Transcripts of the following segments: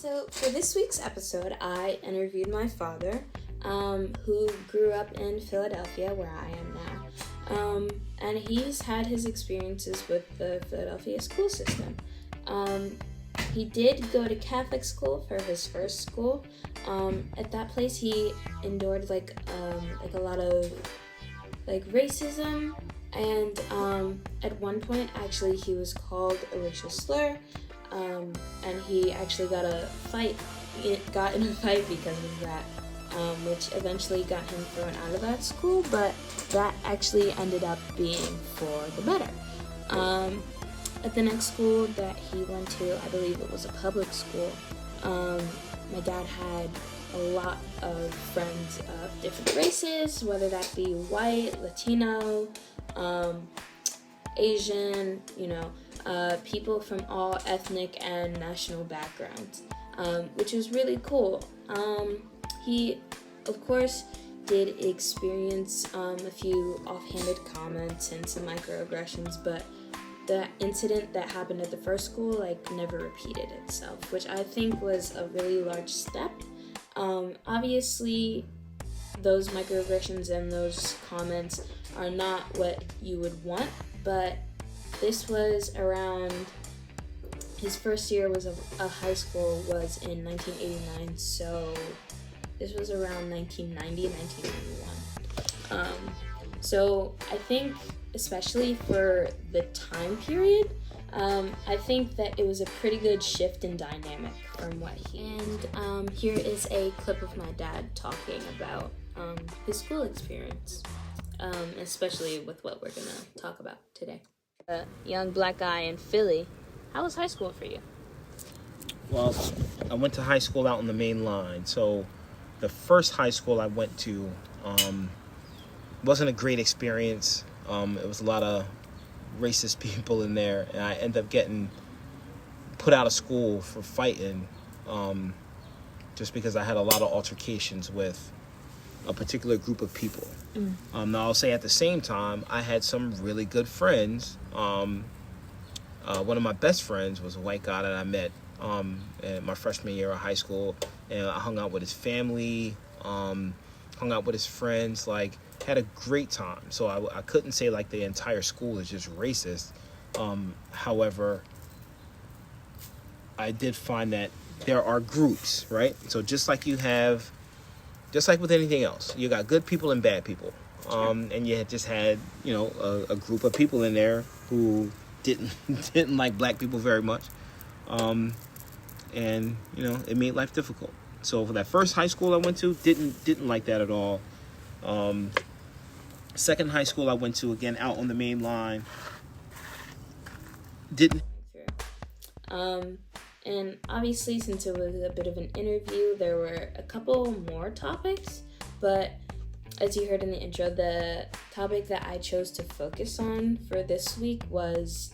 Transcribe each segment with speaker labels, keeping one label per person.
Speaker 1: So for this week's episode, I interviewed my father, who grew up in Philadelphia, where I am now, and he's had his experiences with the Philadelphia school system. He did go to Catholic school for his first school. At that place, he endured like a lot of racism, and at one point, actually, he was called a racial slur. And he actually got in a fight because of that, which eventually got him thrown out of that school, but that actually ended up being for the better. At the next school that he went to, I believe it was a public school, my dad had a lot of friends of different races, whether that be white, Latino, Asian, people from all ethnic and national backgrounds, which was really cool. He, of course, did experience a few offhanded comments and some microaggressions, but the incident that happened at the first school never repeated itself, which I think was a really large step. Obviously, those microaggressions and those comments are not what you would want, but this was around, his first year was a high school was in 1989, so this was around 1990, 1991. So I think, especially for the time period, I think that it was a pretty good shift in dynamic from what he... And here is a clip of my dad talking about his school experience, especially with what we're going to talk about today. A young black guy in Philly. How was high school for you?
Speaker 2: Well, I went to high school out on the main line. So the first high school I went to wasn't a great experience. It was a lot of racist people in there, and I ended up getting put out of school for fighting, just because I had a lot of altercations with a particular group of people. Now, I'll say at the same time, I had some really good friends. One of my best friends was a white guy that I met in my freshman year of high school, and I hung out with his family, hung out with his friends, had a great time. So I couldn't say the entire school is just racist. However, I did find that there are groups, right? So just like with anything else, you got good people and bad people. And you just had, a group of people in there who didn't like black people very much. And, it made life difficult. So for that first high school I went to, didn't like that at all. Second high school I went to, again, out on the main line, didn't.
Speaker 1: And obviously, since it was a bit of an interview, there were a couple more topics, but as you heard in the intro, the topic that I chose to focus on for this week was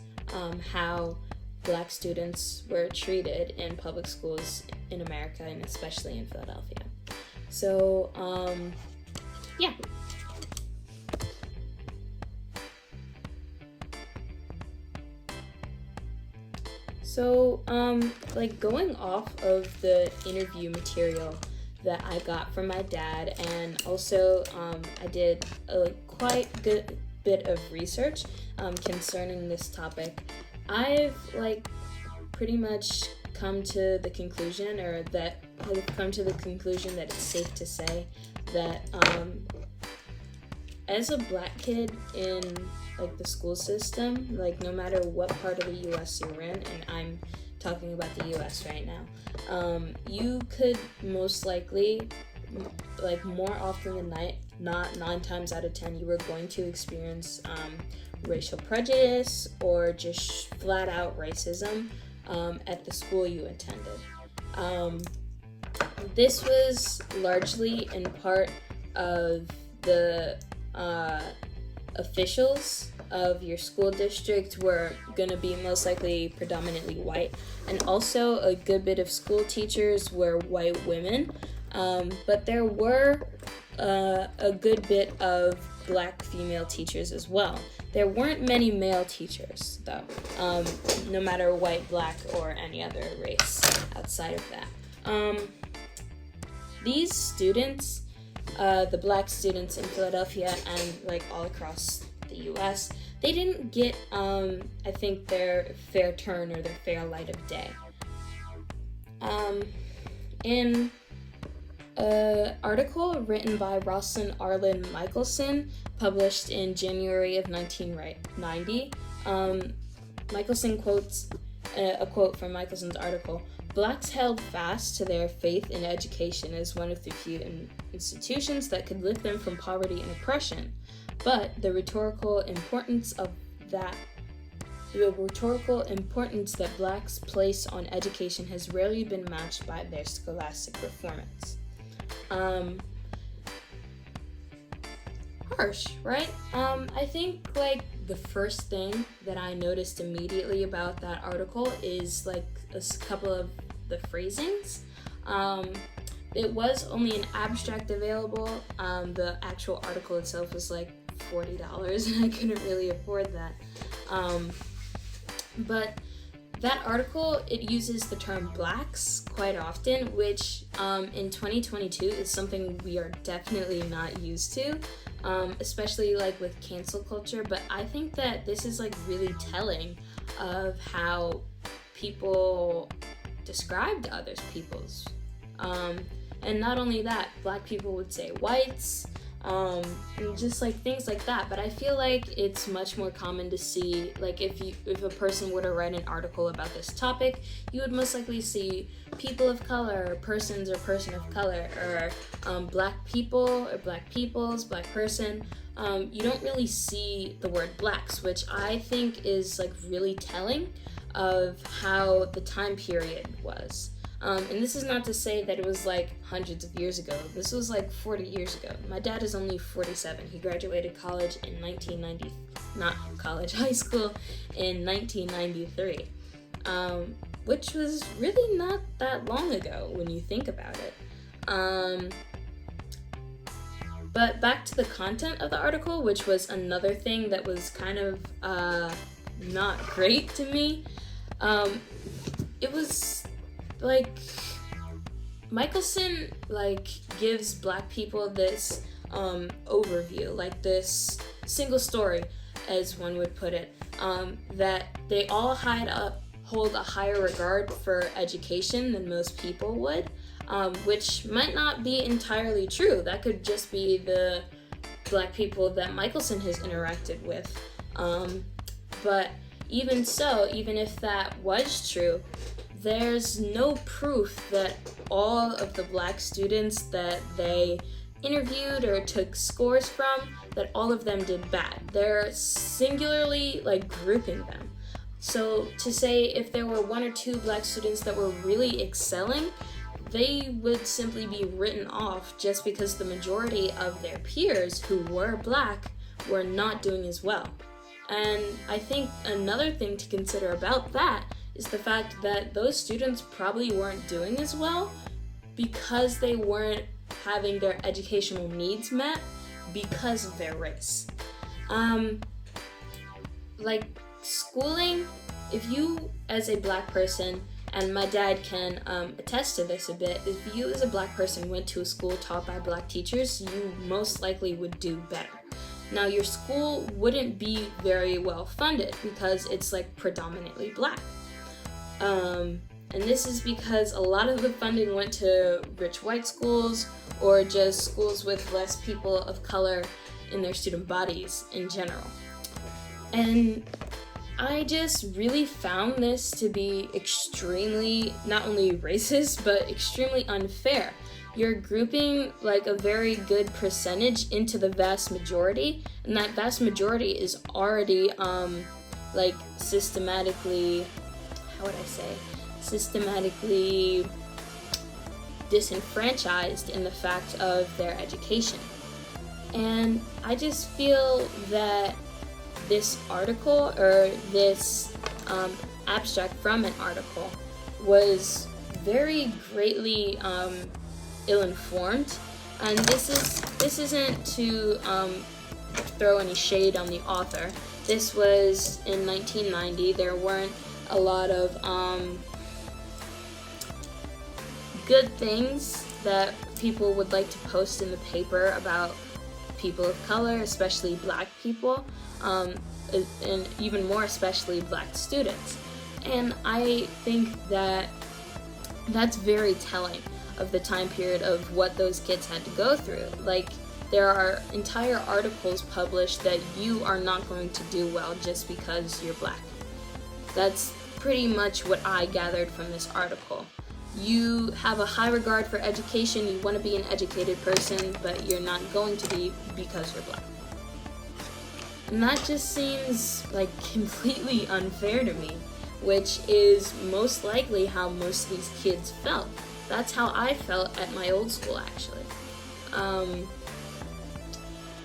Speaker 1: how black students were treated in public schools in America, and especially in Philadelphia. So, yeah. So, going off of the interview material that I got from my dad, and also I did a quite good bit of research concerning this topic, I've pretty much come to the conclusion that it's safe to say that as a black kid in the school system, no matter what part of the U.S. you're in, and I'm talking about the U.S. right now, you could most likely, more often than not 9 times out of 10, you were going to experience racial prejudice or just flat out racism at the school you attended. This was largely in part of the officials of your school district were going to be most likely predominantly white, and also a good bit of school teachers were white women, but there were a good bit of black female teachers as well. There weren't many male teachers, though, no matter white, black, or any other race outside of that. These students, the black students in Philadelphia and like all across the U.S., they didn't get, I think, their fair turn or their fair light of day. In an article written by Rosalind Arlen Michelson, published in January of 1990, Michelson quotes a quote from Michelson's article: "Blacks held fast to their faith in education as one of the few institutions that could lift them from poverty and oppression, but the rhetorical importance that blacks place on education has rarely been matched by their scholastic performance." Harsh, right? I think like the first thing that I noticed immediately about that article is like a couple of the phrasings. It was only an abstract available. The actual article itself was like $40 and I couldn't really afford that. But that article, it uses the term blacks quite often, which in 2022 is something we are definitely not used to, especially like with cancel culture. But I think that this is like really telling of how people described other peoples. And not only that, black people would say whites, and just like things like that. But I feel like it's much more common to see, like if a person were to write an article about this topic, you would most likely see people of color, or persons or person of color, or black people or black peoples, black person. You don't really see the word blacks, which I think is like really telling of how the time period was. And this is not to say that it was like hundreds of years ago. This was like 40 years ago. My dad is only 47. He graduated college in high school in 1993, which was really not that long ago when you think about it. But back to the content of the article, which was another thing that was kind of not great to me. It was like Michelson like gives black people this overview, like this single story, as one would put it, that they all hold a higher regard for education than most people would, which might not be entirely true. That could just be the black people that Michelson has interacted with. But even so, even if that was true, there's no proof that all of the black students that they interviewed or took scores from, that all of them did bad. They're singularly like grouping them. So to say if there were one or two black students that were really excelling, they would simply be written off just because the majority of their peers who were black were not doing as well. And I think another thing to consider about that is the fact that those students probably weren't doing as well because they weren't having their educational needs met because of their race. Like schooling, if you as a black person, and my dad can attest to this a bit, if you as a black person went to a school taught by black teachers, you most likely would do better. Now your school wouldn't be very well funded because it's like predominantly black. And this is because a lot of the funding went to rich white schools or just schools with less people of color in their student bodies in general. And I just really found this to be extremely, not only racist, but extremely unfair. You're grouping like a very good percentage into the vast majority, and that vast majority is already like systematically disenfranchised in the fact of their education. And I just feel that this article, or this abstract from an article, was very greatly ill-informed, And this isn't to throw any shade on the author. This was in 1990. There weren't a lot of good things that people would like to post in the paper about people of color, especially black people, and even more especially black students. And I think that that's very telling of the time period of what those kids had to go through. Like, there are entire articles published that you are not going to do well just because you're black. That's pretty much what I gathered from this article. You have a high regard for education, you want to be an educated person, but you're not going to be because you're black. And that just seems like completely unfair to me, which is most likely how most of these kids felt. That's how I felt at my old school, actually.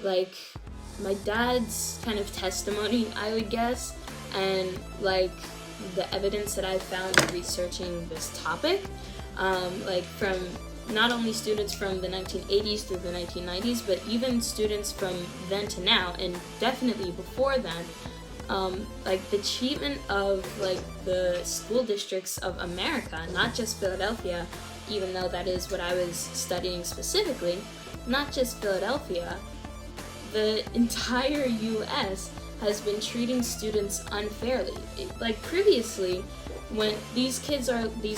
Speaker 1: Like, my dad's kind of testimony, I would guess, and like the evidence that I found researching this topic, like from not only students from the 1980s through the 1990s, but even students from then to now, and definitely before then, like the treatment of like the school districts of America, not just Philadelphia, even though that is what I was studying specifically, not just Philadelphia, the entire US has been treating students unfairly. Like previously, when these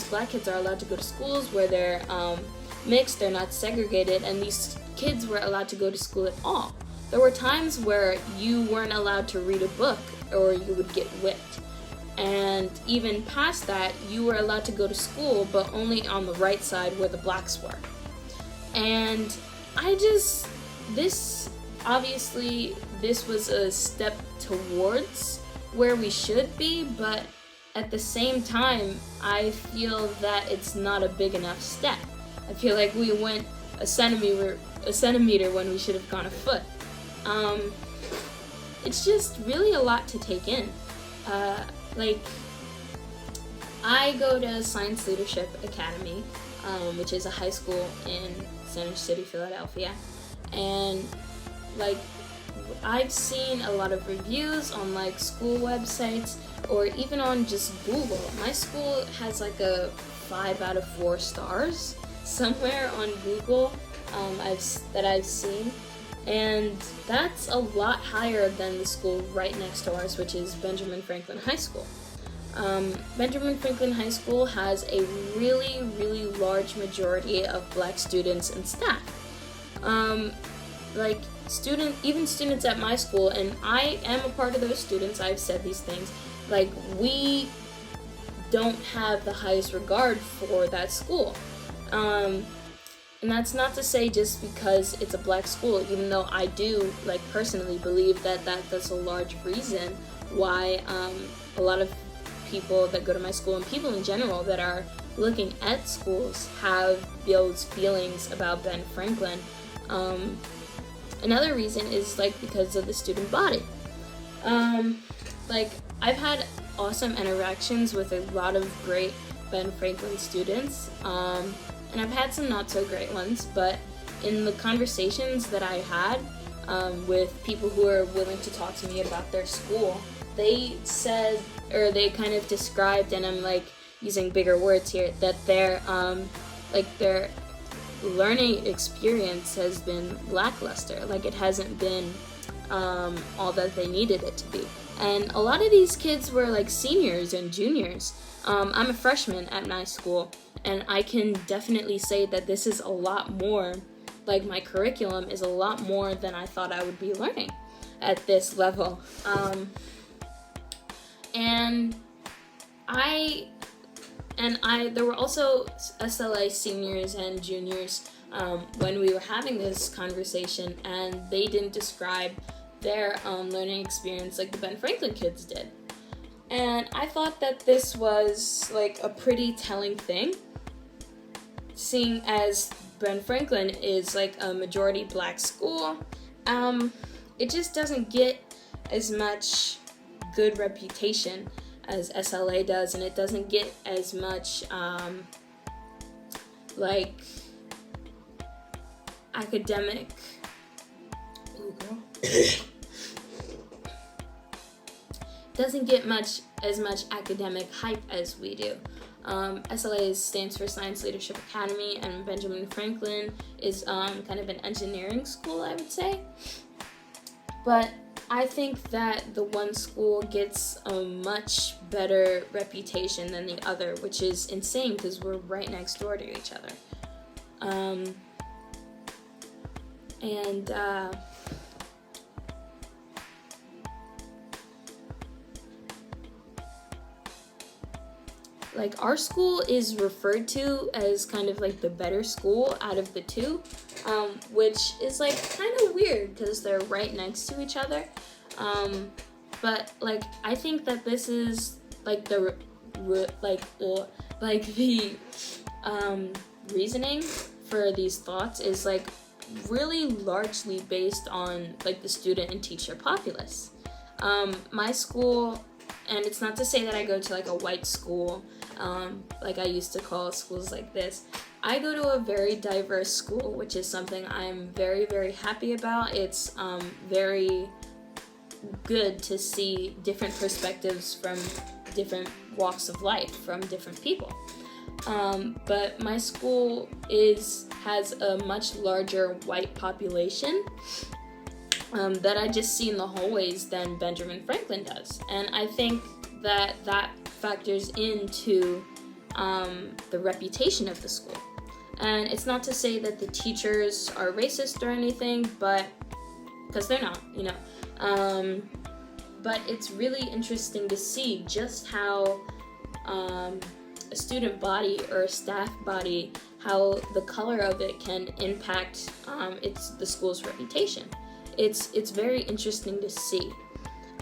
Speaker 1: black kids are allowed to go to schools where they're mixed, they're not segregated, and these kids were allowed to go to school at all. There were times where you weren't allowed to read a book or you would get whipped. And even past that, you were allowed to go to school, but only on the right side where the blacks were. And obviously, this was a step towards where we should be, but at the same time, I feel that it's not a big enough step. I feel like we went a centimeter when we should have gone a foot. It's just really a lot to take in. Like, I go to Science Leadership Academy, which is a high school in Center City, Philadelphia, and like, I've seen a lot of reviews on like school websites or even on just Google. My school has like a 5 out of 4 stars somewhere on Google that I've seen, and that's a lot higher than the school right next to ours, which is Benjamin Franklin High School. Benjamin Franklin High School has a really, really large majority of black students and staff. Like, even students at my school, and I am a part of those students, I've said these things, like, we don't have the highest regard for that school. And that's not to say just because it's a black school, even though I do, like, personally believe that's a large reason why a lot of people that go to my school and people in general that are looking at schools have those feelings about Ben Franklin. Another reason is like because of the student body. Like, I've had awesome interactions with a lot of great Ben Franklin students, and I've had some not so great ones, but in the conversations that I had with people who are willing to talk to me about their school, they said, or they kind of described, and I'm like using bigger words here, that their learning experience has been lackluster. Like, it hasn't been all that they needed it to be. And a lot of these kids were like seniors and juniors. I'm a freshman at my school, and I can definitely say that this is a lot more, like, my curriculum is a lot more than I thought I would be learning at this level. There were also SLA seniors and juniors when we were having this conversation, and they didn't describe their learning experience like the Ben Franklin kids did. And I thought that this was like a pretty telling thing, seeing as Ben Franklin is like a majority black school. It just doesn't get as much good reputation as SLA does, and it doesn't get as much academic. Ooh, girl. Doesn't get as much academic hype as we do. SLA stands for Science Leadership Academy, and Benjamin Franklin is kind of an engineering school, I would say. But I think that the one school gets a much better reputation than the other, which is insane because we're right next door to each other. Like, our school is referred to as kind of like the better school out of the two, which is like kind of weird because they're right next to each other. But like, I think that this is like the reasoning for these thoughts is like really largely based on like the student and teacher populace. My school, and it's not to say that I go to like a white school, like I used to call schools like this. I go to a very diverse school, which is something I'm very, very happy about. It's very good to see different perspectives from different walks of life, from different people. But my school has a much larger white population that I just see in the hallways than Benjamin Franklin does. And I think that factors into the reputation of the school. And it's not to say that the teachers are racist or anything, but because they're not, you know. But it's really interesting to see just how a student body or a staff body, how the color of it can impact the school's reputation. It's very interesting to see.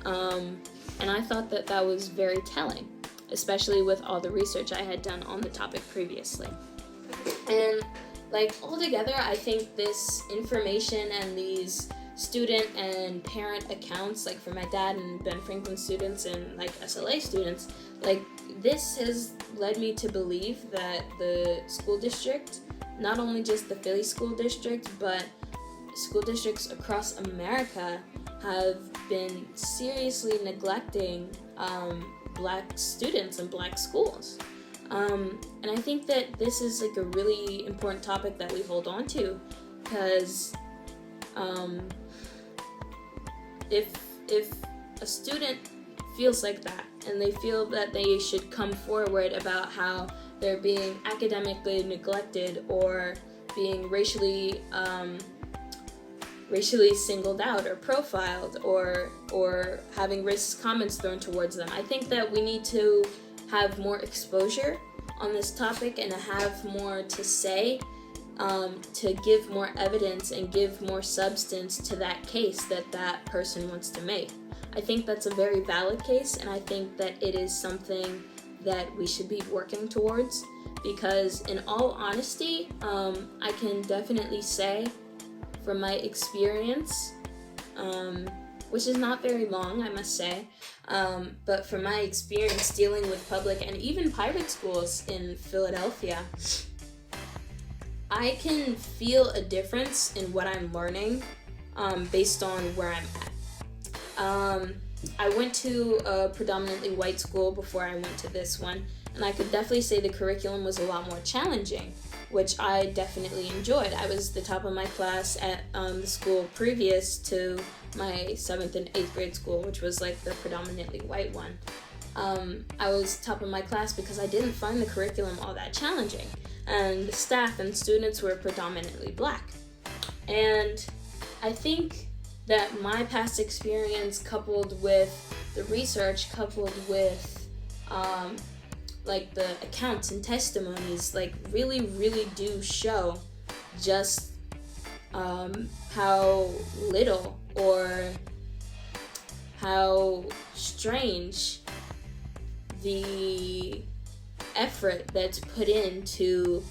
Speaker 1: And I thought that was very telling, especially with all the research I had done on the topic previously. And like altogether, I think this information and these student and parent accounts, like for my dad and Ben Franklin students and like SLA students, like this has led me to believe that the school district, not only just the Philly school district, but school districts across America have been seriously neglecting Black students and Black schools. And I think that this is like a really important topic that we hold on to, because if a student feels like that and they feel that they should come forward about how they're being academically neglected or being racially singled out or profiled or having racist comments thrown towards them, I think that we need to have more exposure on this topic and have more to say, to give more evidence and give more substance to that case that person wants to make. I think that's a very valid case, and I think that it is something that we should be working towards, because in all honesty, I can definitely say from my experience, which is not very long, I must say, but from my experience dealing with public and even private schools in Philadelphia, I can feel a difference in what I'm learning based on where I'm at. I went to a predominantly white school before I went to this one, and I could definitely say the curriculum was a lot more challenging, which I definitely enjoyed. I was the top of my class at the school previous to my 7th and 8th grade school, which was like the predominantly white one. I was top of my class because I didn't find the curriculum all that challenging, and the staff and students were predominantly Black. And I think that my past experience, coupled with the research, coupled with like the accounts and testimonies, like really do show just how little or how strange the effort that's put into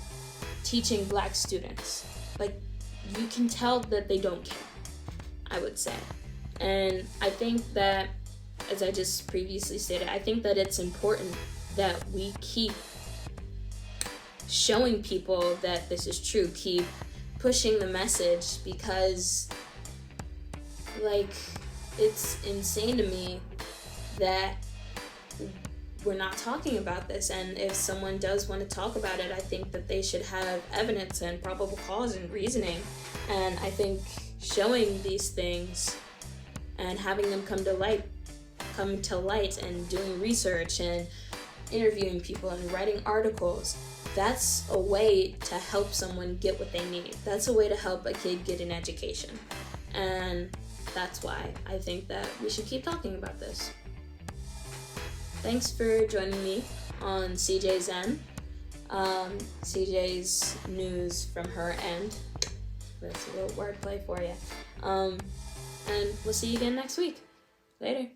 Speaker 1: teaching Black students. Like, you can tell that they don't care, I would say. And I think that, as I just previously stated, I think that it's important that we keep showing people that this is true, keep pushing the message, because like, it's insane to me that we're not talking about this. And if someone does want to talk about it, I think that they should have evidence and probable cause and reasoning. And I think showing these things and having them come to light and doing research and interviewing people and writing articles, that's a way to help someone get what they need. That's a way to help a kid get an education. And that's why I think that we should keep talking about this. Thanks for joining me on CJ Zen. CJ's news from her end. That's a little wordplay for you. And we'll see you again next week. Later.